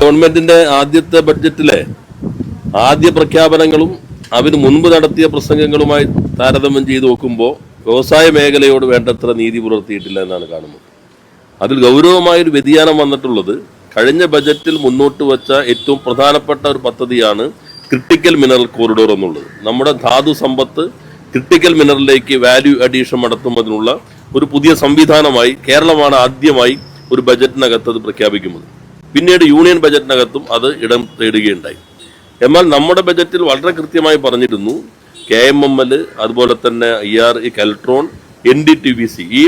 ഗവൺമെന്റിന്റെ ആദ്യത്തെ ബഡ്ജറ്റിലെ ആദ്യ പ്രഖ്യാപനങ്ങളും അതിന് മുൻപ് നടത്തിയ പ്രസംഗങ്ങളുമായി താരതമ്യം ചെയ്ത് നോക്കുമ്പോൾ വ്യവസായ മേഖലയോട് വേണ്ടത്ര നീതി പുലർത്തിയിട്ടില്ല എന്നാണ് കാണുന്നത്. അതിൽ ഗൗരവമായൊരു വ്യതിയാനം വന്നിട്ടുള്ളത് കഴിഞ്ഞ ബജറ്റിൽ മുന്നോട്ട് വച്ച ഏറ്റവും പ്രധാനപ്പെട്ട ഒരു പദ്ധതിയാണ് ക്രിട്ടിക്കൽ മിനറൽ കോറിഡോർ എന്നുള്ളത്. നമ്മുടെ ധാതു സമ്പത്ത് ക്രിട്ടിക്കൽ മിനറലിലേക്ക് വാല്യൂ അഡീഷൻ നടത്തുന്നതിനുള്ള ഒരു പുതിയ സംവിധാനമായി കേരളമാണ് ആദ്യമായി ഒരു ബജറ്റിനകത്ത് അത് പ്രഖ്യാപിക്കുന്നത്. പിന്നീട് യൂണിയൻ ബജറ്റിനകത്തും അത് ഇടം തേടുകയുണ്ടായി. എന്നാൽ നമ്മുടെ ബജറ്റിൽ വളരെ കൃത്യമായി പറഞ്ഞിരുന്നു KMML, അതുപോലെ തന്നെ IRE, കെൽട്രോൺ, NDTVC, ഈ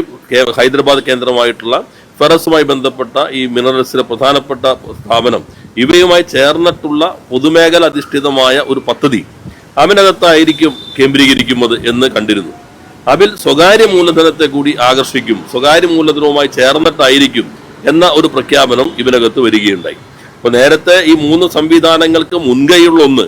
ഹൈദരാബാദ് കേന്ദ്രമായിട്ടുള്ള ഫെറസുമായി ബന്ധപ്പെട്ട ഈ മിനറൽസിലെ പ്രധാനപ്പെട്ട സ്ഥാപനം ഇവയുമായി ചേർന്നിട്ടുള്ള പൊതുമേഖല അധിഷ്ഠിതമായ ഒരു പദ്ധതി അതിനകത്തായിരിക്കും കേന്ദ്രീകരിക്കുന്നത് എന്ന് കണ്ടിരുന്നു. അതിൽ സ്വകാര്യ മൂലധനത്തെ കൂടി ആകർഷിക്കും, സ്വകാര്യ മൂലധനവുമായി ചേർന്നിട്ടായിരിക്കും എന്ന ഒരു പ്രഖ്യാപനം ഇതിനകത്ത് വരികയുണ്ടായി. അപ്പോൾ നേരത്തെ ഈ 3 സംവിധാനങ്ങൾക്ക് മുൻകൈയുള്ള ഒന്ന്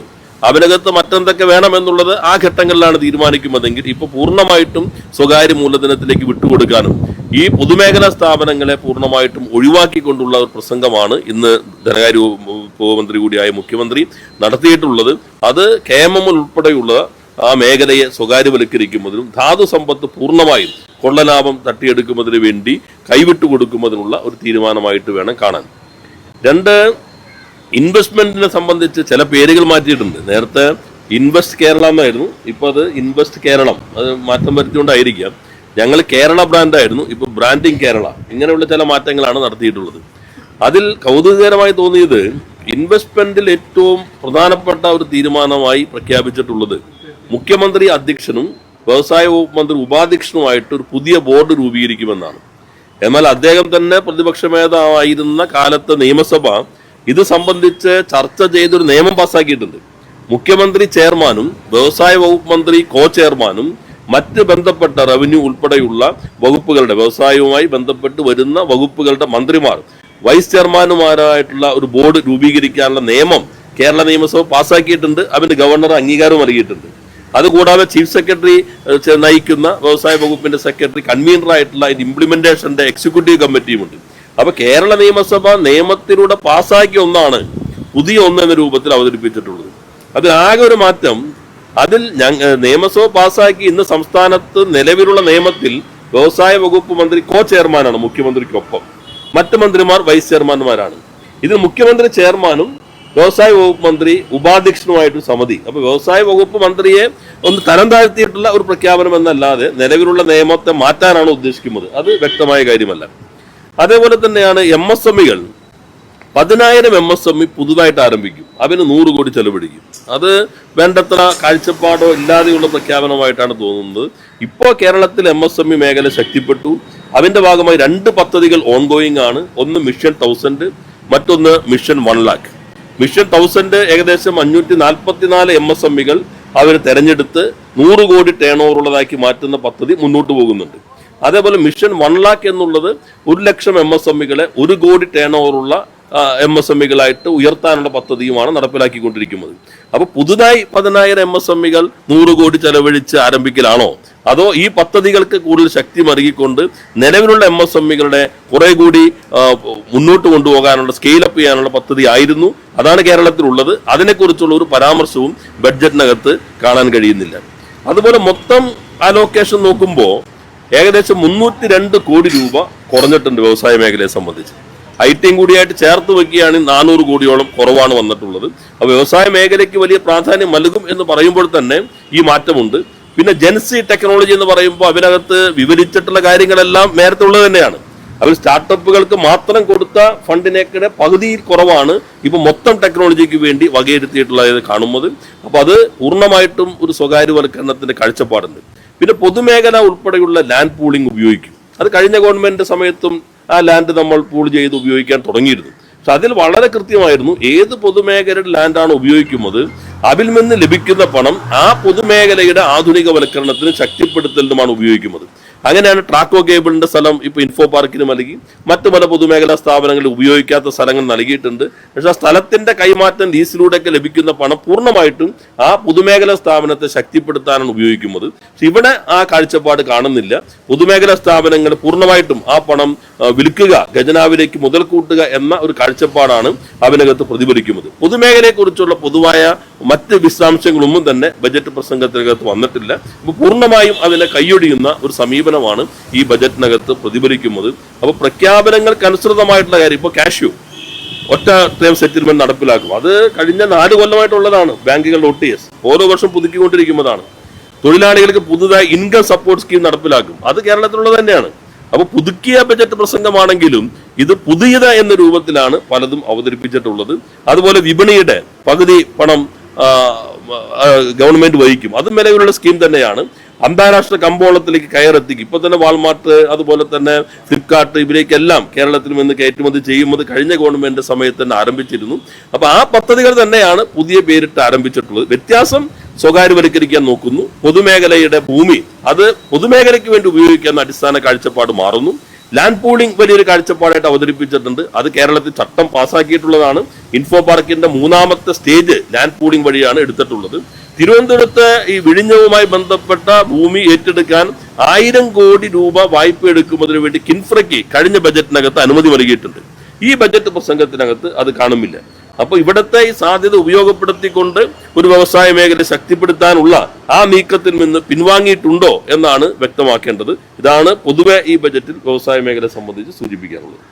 അതിനകത്ത് മറ്റെന്തൊക്കെ വേണമെന്നുള്ളത് ആ ഘട്ടങ്ങളിലാണ് തീരുമാനിക്കുന്നതെങ്കിൽ ഇപ്പോൾ പൂർണ്ണമായിട്ടും സ്വകാര്യ മൂലധനത്തിലേക്ക് വിട്ടുകൊടുക്കാനും ഈ പൊതുമേഖലാ സ്ഥാപനങ്ങളെ പൂർണ്ണമായിട്ടും ഒഴിവാക്കിക്കൊണ്ടുള്ള ഒരു പ്രസംഗമാണ് ഇന്ന് ധനകാര്യ ഉപമന്ത്രി കൂടിയായ മുഖ്യമന്ത്രി നടത്തിയിട്ടുള്ളത്. അത് KMML ഉൾപ്പെടെയുള്ള ആ മേഖലയെ സ്വകാര്യവൽക്കരിക്കുന്നതിനും ധാതു സമ്പത്ത് പൂർണ്ണമായും കൊള്ളലാഭം തട്ടിയെടുക്കുന്നതിന് വേണ്ടി കൈവിട്ടു കൊടുക്കുന്നതിനുള്ള ഒരു തീരുമാനമായിട്ട് വേണം കാണാൻ. 2, ഇൻവെസ്റ്റ്മെന്റിനെ സംബന്ധിച്ച് ചില പേരുകൾ മാറ്റിയിട്ടുണ്ട്. നേരത്തെ ഇൻവെസ്റ്റ് കേരള എന്നായിരുന്നു, ഇപ്പോൾ അത് ഇൻവെസ്റ്റ് കേരളം, അത് മാറ്റം വരുത്തിക്കൊണ്ടായിരിക്കാം. ഞങ്ങൾ കേരള ബ്രാൻഡായിരുന്നു, ഇപ്പോൾ ബ്രാൻഡിങ് കേരള. ഇങ്ങനെയുള്ള ചില മാറ്റങ്ങളാണ് നടത്തിയിട്ടുള്ളത്. അതിൽ കൗതുകകരമായി തോന്നിയത് ഇൻവെസ്റ്റ്മെന്റിൽ ഏറ്റവും പ്രധാനപ്പെട്ട ഒരു തീരുമാനമായി പ്രഖ്യാപിച്ചിട്ടുള്ളത് മുഖ്യമന്ത്രി അധ്യക്ഷനും വ്യവസായ വകുപ്പ് മന്ത്രി ഉപാധ്യക്ഷനുമായിട്ട് ഒരു പുതിയ ബോർഡ് രൂപീകരിക്കുമെന്നാണ്. എന്നാൽ അദ്ദേഹം തന്നെ പ്രതിപക്ഷ നേതാവായിരുന്ന കാലത്ത് നിയമസഭ ഇത് സംബന്ധിച്ച് ചർച്ച ചെയ്തൊരു നിയമം പാസ്സാക്കിയിട്ടുണ്ട്. മുഖ്യമന്ത്രി ചെയർമാനും വ്യവസായ വകുപ്പ് മന്ത്രി കോ ചെയർമാനും മറ്റ് ബന്ധപ്പെട്ട റവന്യൂ ഉൾപ്പെടെയുള്ള വകുപ്പുകളുടെ വ്യവസായവുമായി ബന്ധപ്പെട്ട് വരുന്ന വകുപ്പുകളുടെ മന്ത്രിമാർ വൈസ് ചെയർമാനുമാരായിട്ടുള്ള ഒരു ബോർഡ് രൂപീകരിക്കാനുള്ള നിയമം കേരള നിയമസഭ പാസ്സാക്കിയിട്ടുണ്ട്. അതിന് ഗവർണർ അംഗീകാരം നൽകിയിട്ടുണ്ട്. അതുകൂടാതെ ചീഫ് സെക്രട്ടറി നയിക്കുന്ന വ്യവസായ വകുപ്പിന്റെ സെക്രട്ടറി കൺവീനറായിട്ടുള്ള ഇംപ്ലിമെന്റേഷന്റെ എക്സിക്യൂട്ടീവ് കമ്മിറ്റിയുമുണ്ട്. അപ്പൊ കേരള നിയമസഭ നിയമത്തിലൂടെ പാസ്സാക്കിയ ഒന്നാണ് പുതിയ ഒന്ന് എന്ന രൂപത്തിൽ അവതരിപ്പിച്ചിട്ടുള്ളത്. അതിലാകെ ഒരു മാറ്റം, അതിൽ നിയമസഭ പാസ്സാക്കി ഇന്ന് സംസ്ഥാനത്ത് നിലവിലുള്ള നിയമത്തിൽ വ്യവസായ വകുപ്പ് മന്ത്രി കോ ചെയർമാനാണ് മുഖ്യമന്ത്രിക്കൊപ്പം, മറ്റ് മന്ത്രിമാർ വൈസ് ചെയർമാൻമാരാണ്. ഇതിൽ മുഖ്യമന്ത്രി ചെയർമാനും വ്യവസായ വകുപ്പ് മന്ത്രി ഉപാധ്യക്ഷനുമായിട്ടൊരു സമിതി. അപ്പൊ വ്യവസായ വകുപ്പ് മന്ത്രിയെ ഒന്ന് തരം താഴ്ത്തിയിട്ടുള്ള ഒരു പ്രഖ്യാപനം എന്നല്ലാതെ നിലവിലുള്ള നിയമത്തെ മാറ്റാനാണ് ഉദ്ദേശിക്കുന്നത്. അത് വ്യക്തമായ കാര്യമല്ല. അതേപോലെ തന്നെയാണ് MSMEകൾ 10,000 MSME പുതുതായിട്ട് ആരംഭിക്കും. അതിന് 100 കോടി ചെലവഴിക്കും. അത് വേണ്ടത്ര കാഴ്ചപ്പാടോ ഇല്ലാതെയുള്ള പ്രഖ്യാപനമായിട്ടാണ് തോന്നുന്നത്. ഇപ്പോൾ കേരളത്തിൽ MSME മേഖല ശക്തിപ്പെട്ടു. അതിന്റെ ഭാഗമായി 2 പദ്ധതികൾ ഓൺഗോയിങ് ആണ്. ഒന്ന് മിഷൻ 1000, മറ്റൊന്ന് മിഷൻ 1 lakh. മിഷൻ 1000 ഏകദേശം 544 MSMEകൾ അവർ തെരഞ്ഞെടുത്ത് 100 കോടി ടേൺ ഓവർ ഉള്ളതാക്കി മാറ്റുന്ന പദ്ധതി മുന്നോട്ട് പോകുന്നുണ്ട്. അതേപോലെ മിഷൻ 1 lakh എന്നുള്ളത് 1,00,000 MSMEകളെ 1 കോടി ടേൺ ഓവറുള്ള MSMEകളായിട്ട് ഉയർത്താനുള്ള പദ്ധതിയുമാണ് നടപ്പിലാക്കിക്കൊണ്ടിരിക്കുന്നത്. അപ്പോൾ പുതുതായി 10,000 MSMEകൾ 100 കോടി ചെലവഴിച്ച് ആരംഭിക്കലാണോ, അതോ ഈ പദ്ധതികൾക്ക് കൂടുതൽ ശക്തി മറുകിക്കൊണ്ട് നിലവിലുള്ള MSMEകളുടെ കുറെ കൂടി മുന്നോട്ട് കൊണ്ടുപോകാനുള്ള സ്കെയിൽ അപ്പ് ചെയ്യാനുള്ള പദ്ധതി ആയിരുന്നു? അതാണ് കേരളത്തിലുള്ളത്. അതിനെക്കുറിച്ചുള്ള ഒരു പരാമർശവും ബഡ്ജറ്റിനകത്ത് കാണാൻ കഴിയുന്നില്ല. അതുപോലെ മൊത്തം അലോക്കേഷൻ നോക്കുമ്പോൾ ഏകദേശം 302 കോടി രൂപ കുറഞ്ഞിട്ടുണ്ട് വ്യവസായ മേഖലയെ സംബന്ധിച്ച്. ഐടിയും കൂടിയായിട്ട് ചേർത്ത് വെക്കുകയാണ് 400 കോടിയോളം കുറവാണ് വന്നിട്ടുള്ളത്. അപ്പോൾ വ്യവസായ മേഖലയ്ക്ക് വലിയ പ്രാധാന്യം നൽകും എന്ന് പറയുമ്പോൾ തന്നെ ഈ മാറ്റമുണ്ട്. പിന്നെ ജെൻസി ടെക്നോളജി എന്ന് പറയുമ്പോൾ അതിനകത്ത് വിവരിച്ചിട്ടുള്ള കാര്യങ്ങളെല്ലാം നേരത്തെ ഉള്ളത് തന്നെയാണ്. അവർ സ്റ്റാർട്ടപ്പുകൾക്ക് മാത്രം കൊടുത്ത ഫണ്ടിനേക്കിടെ പകുതിയിൽ കുറവാണ് ഇപ്പൊ മൊത്തം ടെക്നോളജിക്ക് വേണ്ടി വകയിരുത്തിയിട്ടുള്ളത് കാണുന്നത്. അപ്പൊ അത് പൂർണ്ണമായിട്ടും ഒരു സ്വകാര്യവൽക്കരണത്തിന്റെ കാഴ്ചപ്പാടുണ്ട്. പിന്നെ പൊതുമേഖല ഉൾപ്പെടെയുള്ള ലാൻഡ് പൂളിംഗ് ഉപയോഗിക്കും. അത് കഴിഞ്ഞ ഗവൺമെന്റ് സമയത്തും ആ ലാൻഡ് നമ്മൾ പൂൾ ചെയ്ത് ഉപയോഗിക്കാൻ തുടങ്ങിയിരുന്നു. പക്ഷെ അതിൽ വളരെ കൃത്യമായിരുന്നു ഏത് പൊതുമേഖലയുടെ ലാൻഡാണ് ഉപയോഗിക്കുന്നത് അതിൽ നിന്ന് ലഭിക്കുന്ന പണം ആ പൊതുമേഖലയുടെ ആധുനികവൽക്കരണത്തിന് ശക്തിപ്പെടുത്തലിനുമാണ് ഉപയോഗിക്കുന്നത്. അങ്ങനെയാണ് ട്രാക്കോ കേബിളിന്റെ സ്ഥലം ഇപ്പൊ ഇൻഫോ പാർക്കിന് നൽകി, മറ്റു പല പൊതുമേഖലാ സ്ഥാപനങ്ങളിൽ ഉപയോഗിക്കാത്ത സ്ഥലങ്ങൾ നൽകിയിട്ടുണ്ട്. പക്ഷെ ആ സ്ഥലത്തിന്റെ കൈമാറ്റം ലീസിലൂടെയൊക്കെ ലഭിക്കുന്ന പണം പൂർണ്ണമായിട്ടും ആ പൊതുമേഖലാ സ്ഥാപനത്തെ ശക്തിപ്പെടുത്താനാണ് ഉപയോഗിക്കുന്നത്. പക്ഷെ ഇവിടെ ആ കാഴ്ചപ്പാട് കാണുന്നില്ല. പൊതുമേഖലാ സ്ഥാപനങ്ങൾ പൂർണ്ണമായിട്ടും ആ പണം വിൽക്കുക, ഖജനാവിലേക്ക് മുതൽ കൂട്ടുക എന്ന ഒരു കാഴ്ചപ്പാടാണ് അതിനകത്ത് പ്രതിഫലിക്കുന്നത്. പൊതുമേഖലയെ കുറിച്ചുള്ള പൊതുവായ മറ്റ് വിശദാംശങ്ങളൊന്നും തന്നെ ബജറ്റ് പ്രസംഗത്തിനകത്ത് വന്നിട്ടില്ല. അപ്പോൾ പൂർണ്ണമായും അതിനെ കൈയൊടിയുന്ന ഒരു സമീപനമാണ് ഈ ബജറ്റിനകത്ത് പ്രതിഫലിക്കുന്നത്. അപ്പോൾ പ്രഖ്യാപനങ്ങൾക്ക് അനുസൃതമായിട്ടുള്ള കാര്യം, ഇപ്പോൾ കാഷ്യൂ ഒറ്റ ടൈം സെറ്റിൽമെന്റ് നടപ്പിലാക്കും. അത് കഴിഞ്ഞ 4 കൊല്ലമായിട്ടുള്ളതാണ്. ബാങ്കുകളുടെ OTS ഓരോ വർഷം പുതുക്കിക്കൊണ്ടിരിക്കുന്നതാണ്. തൊഴിലാളികൾക്ക് പുതുതായി ഇൻകം സപ്പോർട്ട് സ്കീം നടപ്പിലാക്കും. അത് കേരളത്തിലുള്ളത് തന്നെയാണ്. അപ്പോൾ പുതുക്കിയ ബജറ്റ് പ്രസംഗമാണെങ്കിലും ഇത് പുതിയത് എന്ന രൂപത്തിലാണ് പലതും അവതരിപ്പിച്ചിട്ടുള്ളത്. അതുപോലെ വിപണിയുടെ പകുതി പണം ഗവൺമെന്റ് വഹിക്കും. അതും നിലവിലുള്ള സ്കീം തന്നെയാണ്. അന്താരാഷ്ട്ര കമ്പോളത്തിലേക്ക് കയറെത്തിക്കും. ഇപ്പൊ തന്നെ വാൾമാർട്ട്, അതുപോലെ തന്നെ ഫ്ലിപ്കാർട്ട്, ഇവരേക്കെല്ലാം കേരളത്തിൽ നിന്ന് കയറ്റുമതി ചെയ്യുന്നത് കഴിഞ്ഞ ഗവൺമെന്റ് സമയത്ത് തന്നെ ആരംഭിച്ചിരുന്നു. അപ്പൊ ആ പദ്ധതികൾ തന്നെയാണ് പുതിയ പേരിട്ട് ആരംഭിച്ചിട്ടുള്ളത്. വ്യത്യാസം സ്വകാര്യവൽക്കരിക്കാൻ നോക്കുന്നു. പൊതുമേഖലയുടെ ഭൂമി അത് പൊതുമേഖലയ്ക്ക് വേണ്ടി ഉപയോഗിക്കുന്ന അടിസ്ഥാന കാഴ്ചപ്പാട് മാറുന്നു. ലാൻഡ് പൂളിംഗ് വലിയൊരു കാഴ്ചപ്പാടായിട്ട് അവതരിപ്പിച്ചിട്ടുണ്ട്. അത് കേരളത്തിൽ ചട്ടം പാസ്സാക്കിയിട്ടുള്ളതാണ്. ഇൻഫോ പാർക്കിന്റെ 3ാമത്തെ സ്റ്റേജ് ലാൻഡ് പൂളിംഗ് വഴിയാണ് എടുത്തിട്ടുള്ളത്. തിരുവനന്തപുരത്ത് ഈ വിഴിഞ്ഞവുമായി ബന്ധപ്പെട്ട ഭൂമി ഏറ്റെടുക്കാൻ 1000 കോടി രൂപ വായ്പ എടുക്കുന്നതിന് വേണ്ടി കിൻഫ്രയ്ക്ക് കഴിഞ്ഞ ബജറ്റിനകത്ത് അനുമതി നൽകിയിട്ടുണ്ട്. ഈ ബജറ്റ് പ്രസംഗത്തിനകത്ത് അത് കാണുന്നില്ല. അപ്പോൾ ഇവിടുത്തെ ഈ സാധ്യത ഉപയോഗപ്പെടുത്തിക്കൊണ്ട് ഒരു വ്യവസായ മേഖല ശക്തിപ്പെടുത്താനുള്ള ആ നീക്കത്തിൽ നിന്ന് പിൻവാങ്ങിയിട്ടുണ്ടോ എന്നാണ് വ്യക്തമാക്കേണ്ടത്. ഇതാണ് പൊതുവെ ഈ ബജറ്റിൽ വ്യവസായ മേഖലയെ സംബന്ധിച്ച് സൂചിപ്പിക്കാനുള്ളത്.